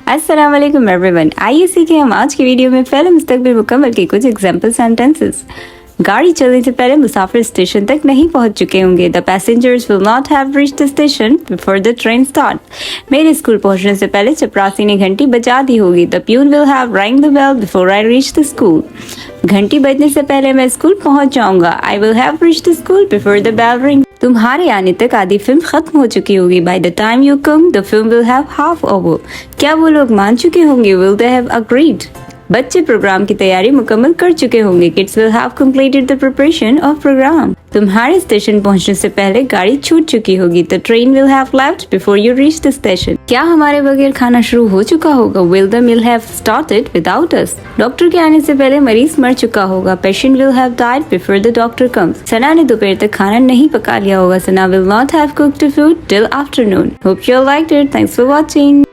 अस्सलाम वालेकुम एवरीवन। आइए सीखें हम आज की वीडियो में फ़ेल मुस्तक़बिल मुकम्मल के कुछ एग्जाम्पल सेंटेंसेस। गाड़ी चलने से पहले मुसाफिर स्टेशन तक नहीं पहुंच चुके होंगे। The passengers will not have reached the station before the train start. मेरे स्कूल पहुंचने से पहले चपरासी ने घंटी बजा दी होगी। The peon will have rang the bell before I reach the school. घंटी बजने से पहले मैं स्कूल पहुंच जाऊंगा। I will have reached the school before the bell ring. तुम्हारे आने तक आधी फिल्म खत्म हो चुकी होगी। By the time you come the film will have half over. क्या वो लोग मान चुके होंगे? Will they have agreed. बच्चे प्रोग्राम की तैयारी मुकम्मल कर चुके होंगे। Kids will have completed the preparation of programme. तुम्हारे स्टेशन पहुंचने से पहले गाड़ी छूट चुकी होगी। The train will have left before you reach the station. क्या हमारे बगैर खाना शुरू हो चुका होगा? Will the meal have started without us. Doctor के आने से पहले मरीज मर चुका होगा। Patient will have died before the doctor comes. Sana ने दोपहर तक खाना नहीं पका लिया होगा। Sana will not have cooked the food till afternoon. Hope you liked it. Thanks for watching.